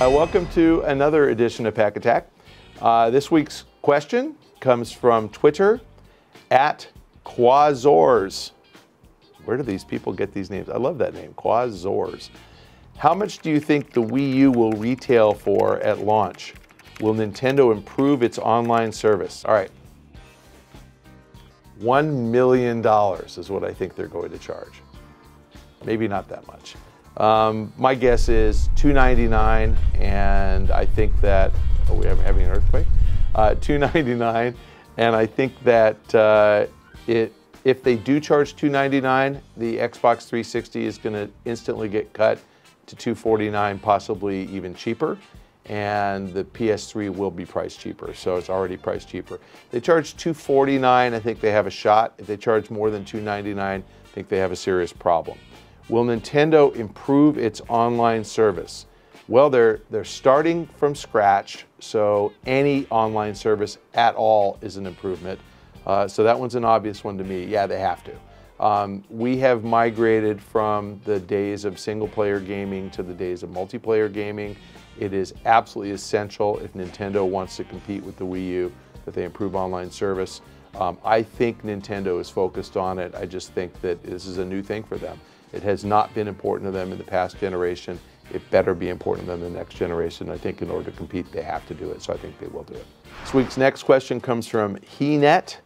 Welcome to another edition of Pach-Attack. This week's question comes from Twitter @Quazors. Where do these people get these names? I love that name, Quazors. How much do you think the Wii U will retail for at launch? Will Nintendo improve its online service? All right. $1 million is what I think they're going to charge. Maybe not that much. My guess is $299, and I think that, oh, we're having an earthquake? $299, and I think that if they do charge $299, the Xbox 360 is going to instantly get cut to $249, possibly even cheaper, and the PS3 will be priced cheaper, so it's already priced cheaper. If they charge $249, I think they have a shot. If they charge more than $299, I think they have a serious problem. Will Nintendo improve its online service? Well, they're starting from scratch, so any online service at all is an improvement. So that one's an obvious one to me. Yeah, they have to. We have migrated from the days of single-player gaming to the days of multiplayer gaming. It is absolutely essential if Nintendo wants to compete with the Wii U that they improve online service. I think Nintendo is focused on it. I just think that this is a new thing for them. It has not been important to them in the past generation. It better be important to them in the next generation. I think in order to compete, they have to do it, so I think they will do it. This week's next question comes from HeNet.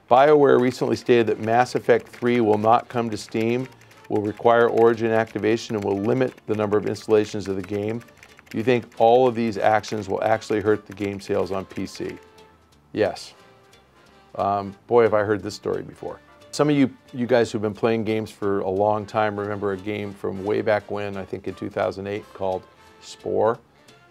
BioWare recently stated that Mass Effect 3 will not come to Steam, will require Origin activation, and will limit the number of installations of the game. Do you think all of these actions will actually hurt the game sales on PC? Yes. Boy, have I heard this story before. Some of you guys who've been playing games for a long time remember a game from way back when, I think in 2008, called Spore.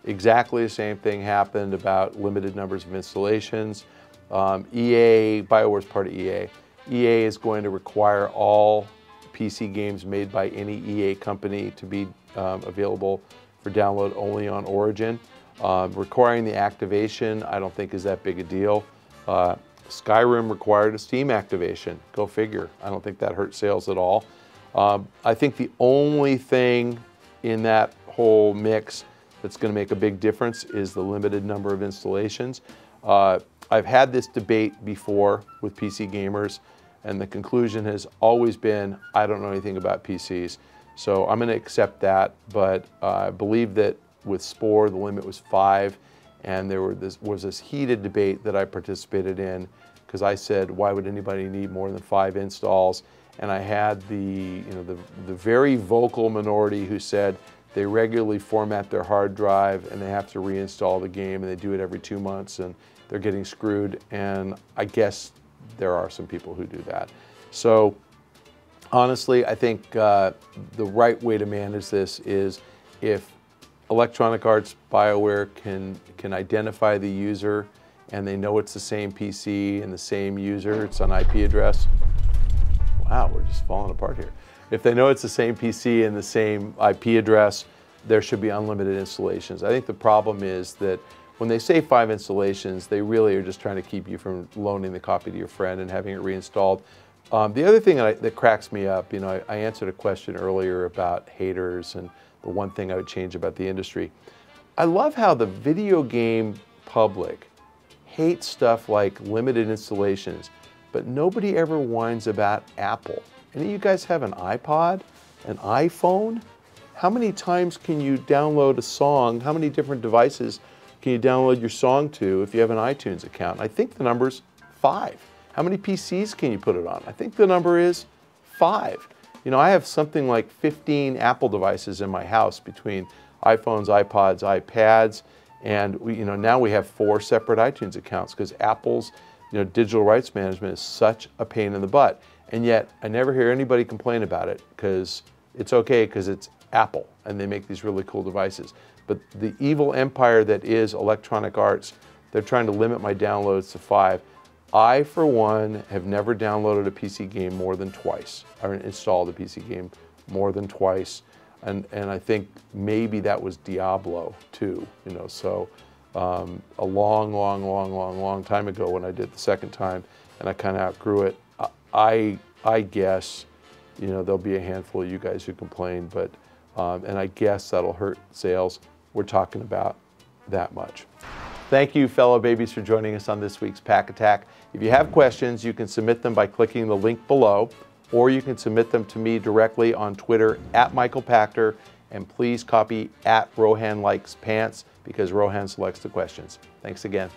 Exactly the same thing happened about limited numbers of installations. BioWare's part of EA. EA is going to require all PC games made by any EA company to be available for download only on Origin. Requiring the activation, I don't think is that big a deal. Skyrim required a Steam activation. Go figure. I don't think that hurt sales at all. I think the only thing in that whole mix that's going to make a big difference is the limited number of installations. I've had this debate before with PC gamers, and the conclusion has always been, I don't know anything about PCs. So I'm going to accept that, but I believe that with Spore, the limit was 5. And there was this heated debate that I participated in because I said, why would anybody need more than 5 installs? And I had the very vocal minority who said they regularly format their hard drive and they have to reinstall the game and they do it every 2 months and they're getting screwed. And I guess there are some people who do that. So honestly, I think the right way to manage this is if Electronic Arts, BioWare can identify the user and they know it's the same PC and the same user, it's an IP address. Wow, we're just falling apart here. If they know it's the same PC and the same IP address, there should be unlimited installations. I think the problem is that when they say 5 installations, they really are just trying to keep you from loaning the copy to your friend and having it reinstalled. The other thing that cracks me up, I answered a question earlier about haters and the one thing I would change about the industry. I love how the video game public hates stuff like limited installations, but nobody ever whines about Apple. Any of you guys have an iPod, an iPhone? How many times can you download a song? How many different devices can you download your song to if you have an iTunes account? I think the number's 5. How many PCs can you put it on? I think the number is 5. I have something like 15 Apple devices in my house between iPhones, iPods, iPads, and now we have 4 separate iTunes accounts because Apple's digital rights management is such a pain in the butt. And yet I never hear anybody complain about it because it's okay because it's Apple and they make these really cool devices. But the evil empire that is Electronic Arts, they're trying to limit my downloads to 5. I, for one, have never downloaded a PC game more than twice, or installed a PC game more than twice, and I think maybe that was Diablo too, so a long time ago when I did the second time, and I kind of outgrew it. I I guess, you know, there'll be a handful of you guys who complain, but, and I guess that'll hurt sales. We're talking about that much. Thank you, fellow babies, for joining us on this week's Pach-Attack. If you have questions, you can submit them by clicking the link below, or you can submit them to me directly on Twitter @MichaelPachter, and please copy @RohanLikesPants because Rohan selects the questions. Thanks again.